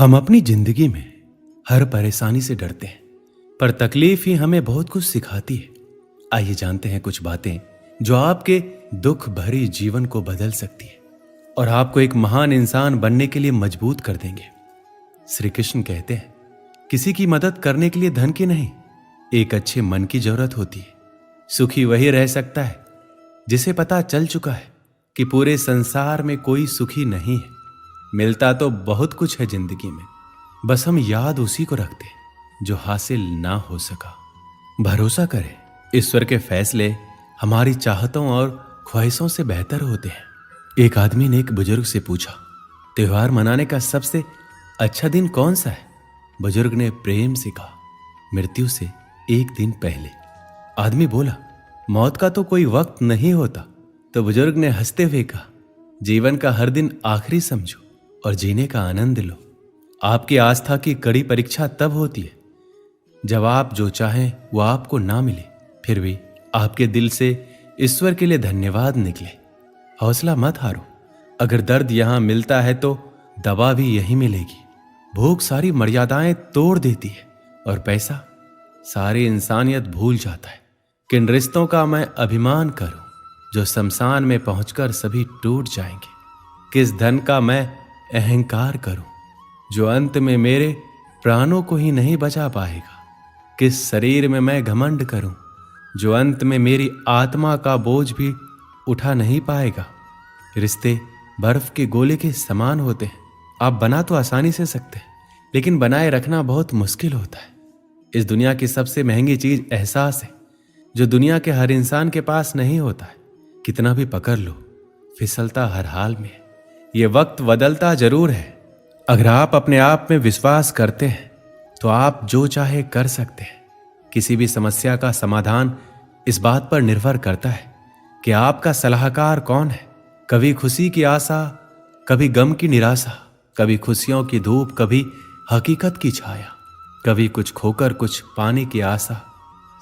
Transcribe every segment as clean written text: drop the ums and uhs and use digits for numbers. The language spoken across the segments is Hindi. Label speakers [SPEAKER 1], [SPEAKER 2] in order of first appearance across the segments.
[SPEAKER 1] हम अपनी जिंदगी में हर परेशानी से डरते हैं, पर तकलीफ ही हमें बहुत कुछ सिखाती है। आइए जानते हैं कुछ बातें जो आपके दुख भरी जीवन को बदल सकती है और आपको एक महान इंसान बनने के लिए मजबूत कर देंगे। श्री कृष्ण कहते हैं, किसी की मदद करने के लिए धन की नहीं, एक अच्छे मन की जरूरत होती है। सुखी वही रह सकता है जिसे पता चल चुका है कि पूरे संसार में कोई सुखी नहीं है। मिलता तो बहुत कुछ है जिंदगी में, बस हम याद उसी को रखते हैं जो हासिल ना हो सका। भरोसा करें, ईश्वर के फैसले हमारी चाहतों और ख्वाहिशों से बेहतर होते हैं। एक आदमी ने एक बुजुर्ग से पूछा, त्योहार मनाने का सबसे अच्छा दिन कौन सा है? बुजुर्ग ने प्रेम से कहा, मृत्यु से एक दिन पहले। आदमी बोला, मौत का तो कोई वक्त नहीं होता। तो बुजुर्ग ने हंसते हुए कहा, जीवन का हर दिन आखिरी समझो और जीने का आनंद लो। आपकी आस्था की कड़ी परीक्षा तब होती है जब आप जो चाहें वो आपको ना मिले, फिर भी आपके दिल से ईश्वर के लिए धन्यवाद निकले। हौसला मत हारो, अगर दर्द यहां मिलता है तो दवा भी यहीं मिलेगी। भूख सारी मर्यादाएं तोड़ देती है और पैसा सारी इंसानियत भूल जाता है। किन रिश्तों का मैं अभिमान करूं जो शमशान में पहुंचकर सभी टूट जाएंगे? किस धन का मैं अहंकार करूं जो अंत में मेरे प्राणों को ही नहीं बचा पाएगा? किस शरीर में मैं घमंड करूं जो अंत में मेरी आत्मा का बोझ भी उठा नहीं पाएगा? रिश्ते बर्फ के गोले के समान होते हैं। आप बना तो आसानी से सकते हैं, लेकिन बनाए रखना बहुत मुश्किल होता है। इस दुनिया की सबसे महंगी चीज एहसास है, जो दुनिया के हर इंसान के पास नहीं होता है। कितना भी पकड़ लो, फिसलता हर हाल में है। ये वक्त बदलता जरूर है। अगर आप अपने आप में विश्वास करते हैं तो आप जो चाहे कर सकते हैं। किसी भी समस्या का समाधान इस बात पर निर्भर करता है कि आपका सलाहकार कौन है। कभी खुशी की आशा, कभी गम की निराशा, कभी खुशियों की धूप, कभी हकीकत की छाया, कभी कुछ खोकर कुछ पाने की आशा।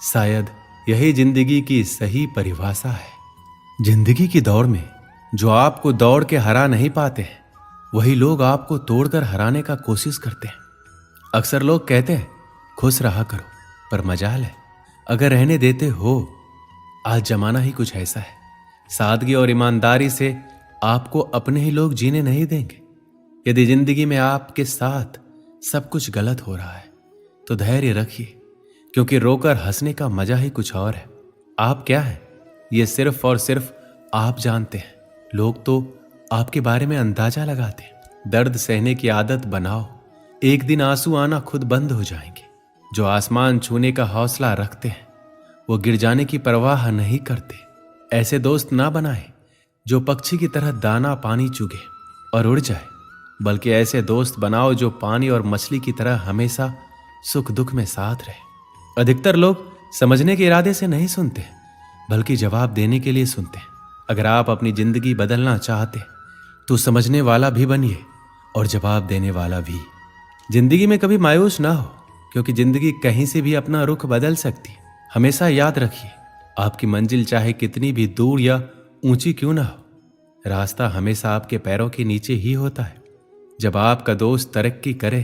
[SPEAKER 1] शायद यही जिंदगी की सही परिभाषा है। जिंदगी की दौड़ में जो आपको दौड़ के हरा नहीं पाते हैं, वही लोग आपको तोड़कर हराने का कोशिश करते हैं। अक्सर लोग कहते हैं, खुश रहा करो, पर मजाल है अगर रहने देते हो। आज जमाना ही कुछ ऐसा है, सादगी और ईमानदारी से आपको अपने ही लोग जीने नहीं देंगे। यदि जिंदगी में आपके साथ सब कुछ गलत हो रहा है तो धैर्य रखिए, क्योंकि रोकर हंसने का मजा ही कुछ और है। आप क्या हैं ये सिर्फ और सिर्फ आप जानते हैं। लोग तो आपके बारे में अंदाजा लगाते हैं। दर्द सहने की आदत बनाओ, एक दिन आंसू आना खुद बंद हो जाएंगे। जो आसमान छूने का हौसला रखते हैं वो गिर जाने की परवाह नहीं करते। ऐसे दोस्त ना बनाए जो पक्षी की तरह दाना पानी चुगे और उड़ जाए, बल्कि ऐसे दोस्त बनाओ जो पानी और मछली की तरह हमेशा सुख दुख में साथ रहे। अधिकतर लोग समझने के इरादे से नहीं सुनते, बल्कि जवाब देने के लिए सुनते हैं। अगर आप अपनी जिंदगी बदलना चाहते तो समझने वाला भी बनिए और जवाब देने वाला भी। जिंदगी में कभी मायूस ना हो, क्योंकि जिंदगी कहीं से भी अपना रुख बदल सकती है। हमेशा याद रखिए, आपकी मंजिल चाहे कितनी भी दूर या ऊंची क्यों ना हो, रास्ता हमेशा आपके पैरों के नीचे ही होता है। जब आपका दोस्त तरक्की करे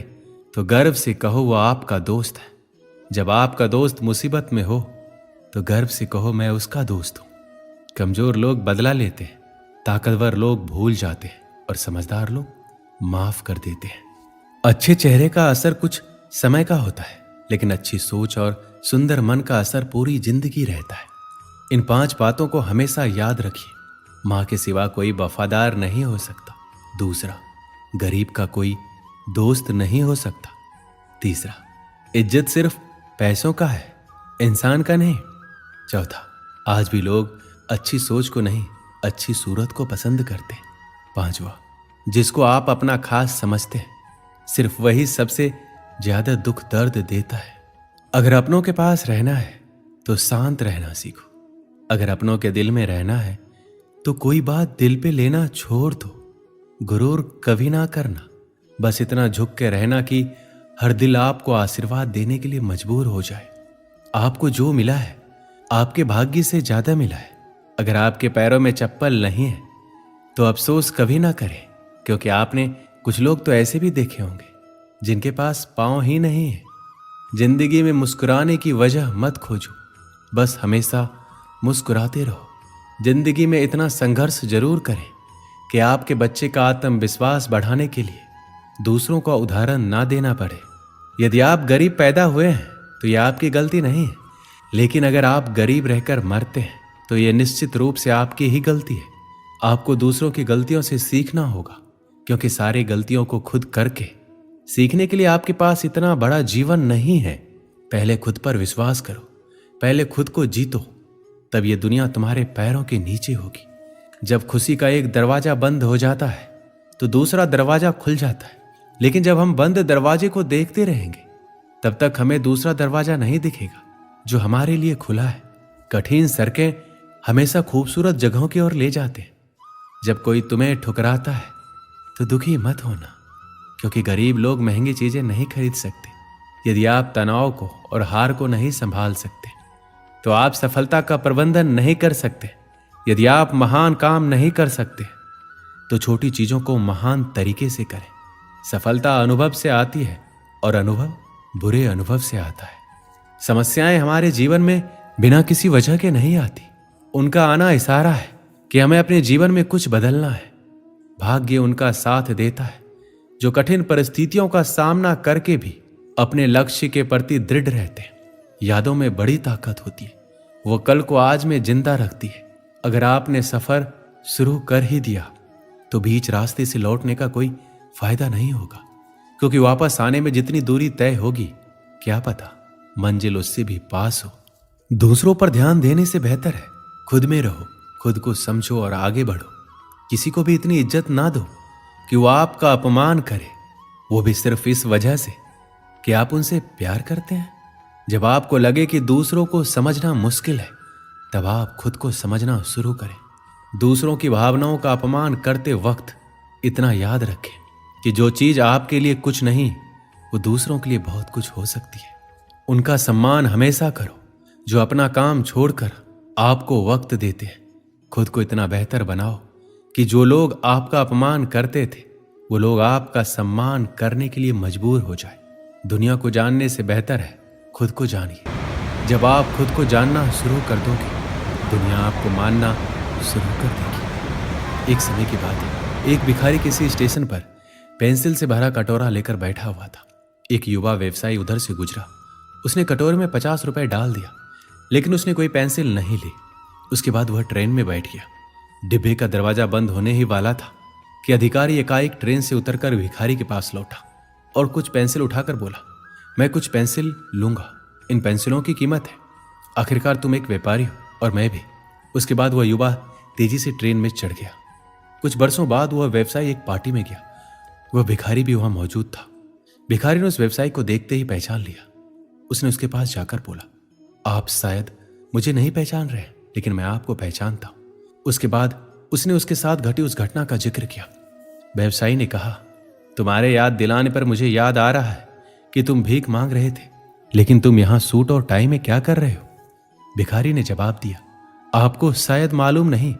[SPEAKER 1] तो गर्व से कहो वो आपका दोस्त है। जब आपका दोस्त मुसीबत में हो तो गर्व से कहो मैं उसका दोस्त हूं। कमजोर लोग बदला लेते हैं, ताकतवर लोग भूल जाते हैं और समझदार लोग माफ कर देते हैं। अच्छे चेहरे का असर कुछ समय का होता है, लेकिन अच्छी सोच और सुंदर मन का असर पूरी जिंदगी रहता है। इन 5 बातों को हमेशा याद रखिए। मां के सिवा कोई वफादार नहीं हो सकता। दूसरा, गरीब का कोई दोस्त नहीं हो सकता। तीसरा, इज्जत सिर्फ पैसों का है, इंसान का नहीं। चौथा, आज भी लोग अच्छी सोच को नहीं, अच्छी सूरत को पसंद करते हैं। पांचवा, जिसको आप अपना खास समझते हैं, सिर्फ वही सबसे ज्यादा दुख दर्द देता है। अगर अपनों के पास रहना है तो शांत रहना सीखो। अगर अपनों के दिल में रहना है तो कोई बात दिल पे लेना छोड़ दो। गुरूर कभी ना करना, बस इतना झुक के रहना कि हर दिल आपको आशीर्वाद देने के लिए मजबूर हो जाए। आपको जो मिला है आपके भाग्य से ज्यादा मिला है। अगर आपके पैरों में चप्पल नहीं है तो अफसोस कभी ना करें, क्योंकि आपने कुछ लोग तो ऐसे भी देखे होंगे जिनके पास पाँव ही नहीं है। जिंदगी में मुस्कुराने की वजह मत खोजो, बस हमेशा मुस्कुराते रहो। जिंदगी में इतना संघर्ष जरूर करें कि आपके बच्चे का आत्मविश्वास बढ़ाने के लिए दूसरों का उदाहरण ना देना पड़े। यदि आप गरीब पैदा हुए हैं तो यह आपकी गलती नहीं है, लेकिन अगर आप गरीब रहकर मरते हैं तो यह निश्चित रूप से आपकी ही गलती है। आपको दूसरों की गलतियों से सीखना होगा, क्योंकि सारी गलतियों को खुद करके सीखने के लिए आपके पास इतना बड़ा जीवन नहीं है। पहले खुद पर विश्वास करो, पहले खुद को जीतो, तब यह दुनिया तुम्हारे पैरों के नीचे होगी। जब खुशी का एक दरवाजा बंद हो जाता है तो दूसरा दरवाजा खुल जाता है, लेकिन जब हम बंद दरवाजे को देखते रहेंगे तब तक हमें दूसरा दरवाजा नहीं दिखेगा जो हमारे लिए खुला है। कठिन सड़कें हमेशा खूबसूरत जगहों की ओर ले जाते हैं। जब कोई तुम्हें ठुकराता है तो दुखी मत होना, क्योंकि गरीब लोग महंगी चीजें नहीं खरीद सकते। यदि आप तनाव को और हार को नहीं संभाल सकते तो आप सफलता का प्रबंधन नहीं कर सकते। यदि आप महान काम नहीं कर सकते तो छोटी चीजों को महान तरीके से करें। सफलता अनुभव से आती है और अनुभव बुरे अनुभव से आता है। समस्याएं हमारे जीवन में बिना किसी वजह के नहीं आती। उनका आना इशारा है कि हमें अपने जीवन में कुछ बदलना है। भाग्य उनका साथ देता है जो कठिन परिस्थितियों का सामना करके भी अपने लक्ष्य के प्रति दृढ़ रहते हैं। यादों में बड़ी ताकत होती है, वो कल को आज में जिंदा रखती है। अगर आपने सफर शुरू कर ही दिया तो बीच रास्ते से लौटने का कोई फायदा नहीं होगा, क्योंकि वापस आने में जितनी दूरी तय होगी क्या पता मंजिल उससे भी पास हो। दूसरों पर ध्यान देने से बेहतर है खुद में रहो, खुद को समझो और आगे बढ़ो। किसी को भी इतनी इज्जत ना दो कि वो आपका अपमान करे, वो भी सिर्फ इस वजह से कि आप उनसे प्यार करते हैं। जब आपको लगे कि दूसरों को समझना मुश्किल है, तब आप खुद को समझना शुरू करें। दूसरों की भावनाओं का अपमान करते वक्त इतना याद रखें कि जो चीज आपके लिए कुछ नहीं, वो दूसरों के लिए बहुत कुछ हो सकती है। उनका सम्मान हमेशा करो जो अपना काम छोड़कर आपको वक्त देते हैं। खुद को इतना बेहतर बनाओ कि जो लोग आपका अपमान करते थे वो लोग आपका सम्मान करने के लिए मजबूर हो जाए। दुनिया को जानने से बेहतर है खुद को जानिए। जब आप खुद को जानना शुरू कर दोगे, दुनिया आपको मानना शुरू कर देगी। एक समय की बात है, एक भिखारी किसी स्टेशन पर पेंसिल से भरा कटोरा लेकर बैठा हुआ था। एक युवा व्यवसायी उधर से गुजरा। उसने कटोरे में 50 रुपए डाल दिया, लेकिन उसने कोई पेंसिल नहीं ली। उसके बाद वह ट्रेन में बैठ गया। डिब्बे का दरवाजा बंद होने ही वाला था कि अधिकारी एकाएक ट्रेन से उतरकर भिखारी के पास लौटा और कुछ पेंसिल उठाकर बोला, मैं कुछ पेंसिल लूंगा, इन पेंसिलों की कीमत है। आखिरकार तुम एक व्यापारी हो और मैं भी। उसके बाद वह युवा तेजी से ट्रेन में चढ़ गया। कुछ बरसों बाद वह व्यवसायी एक पार्टी में गया। वह भिखारी भी वहां मौजूद था। भिखारी ने उस व्यवसायी को देखते ही पहचान लिया। उसने उसके पास जाकर बोला, आप शायद मुझे नहीं पहचान रहे, लेकिन मैं आपको पहचानता हूं। उसके बाद उसने उसके साथ घटी उस घटना का जिक्र किया। व्यवसायी ने कहा, तुम्हारे याद दिलाने पर मुझे याद आ रहा है कि तुम भीख मांग रहे थे, लेकिन तुम यहां सूट और टाई में क्या कर रहे हो? भिखारी ने जवाब दिया, आपको शायद मालूम नहीं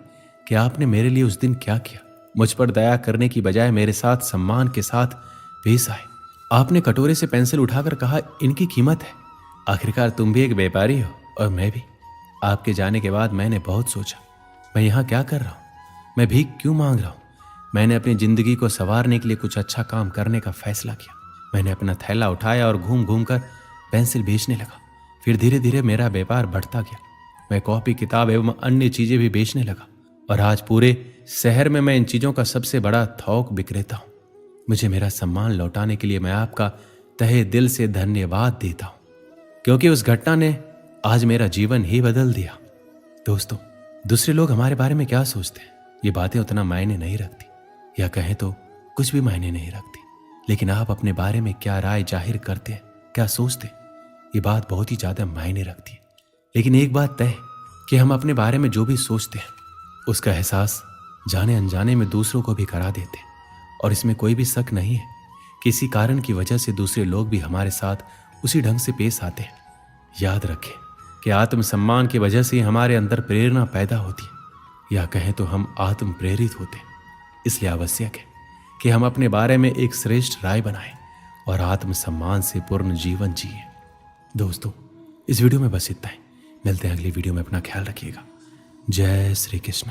[SPEAKER 1] कि आपने मेरे लिए उस दिन क्या किया। मुझ पर दया करने की बजाय मेरे साथ सम्मान के साथ पेश आए। आपने कटोरे से पेंसिल उठाकर कहा, इनकी कीमत है। आखिरकार तुम भी एक व्यापारी हो और मैं भी। आपके जाने के बाद मैंने बहुत सोचा, मैं यहाँ क्या कर रहा हूँ, मैं भीख क्यों मांग रहा हूँ। मैंने अपनी जिंदगी को संवारने के लिए कुछ अच्छा काम करने का फैसला किया। मैंने अपना थैला उठाया और घूम घूम कर पेंसिल बेचने लगा। फिर धीरे धीरे मेरा व्यापार बढ़ता गया। मैं कॉपी, किताब एवं अन्य चीजें भी बेचने लगा और आज पूरे शहर में मैं इन चीजों का सबसे बड़ा थोक विक्रेता हूँ। मुझे मेरा सम्मान लौटाने के लिए मैं आपका तहे दिल से धन्यवाद देता हूँ, क्योंकि उस घटना ने आज मेरा जीवन ही बदल दिया। दोस्तों, दूसरे लोग हमारे बारे में क्या सोचते हैं, ये बातें उतना मायने नहीं रखती, या कहें तो कुछ भी मायने नहीं रखती। लेकिन आप अपने बारे में क्या राय जाहिर करते हैं, क्या सोचते हैं, ये बात बहुत ही ज्यादा मायने रखती है। लेकिन एक बात तय है कि हम अपने बारे में जो भी सोचते हैं उसका एहसास जाने अनजाने में दूसरों को भी करा देते हैं। और इसमें कोई भी शक नहीं है, किसी कारण की वजह से दूसरे लोग भी हमारे साथ उसी ढंग से पेश आते हैं। याद रखें कि आत्मसम्मान की वजह से हमारे अंदर प्रेरणा पैदा होती है, या कहें तो हम आत्म प्रेरित होते हैं। इसलिए आवश्यक है कि हम अपने बारे में एक श्रेष्ठ राय बनाएं और आत्मसम्मान से पूर्ण जीवन जिए। दोस्तों, इस वीडियो में बस इतना ही। मिलते हैं अगली वीडियो में। अपना ख्याल रखिएगा। जय श्री कृष्ण।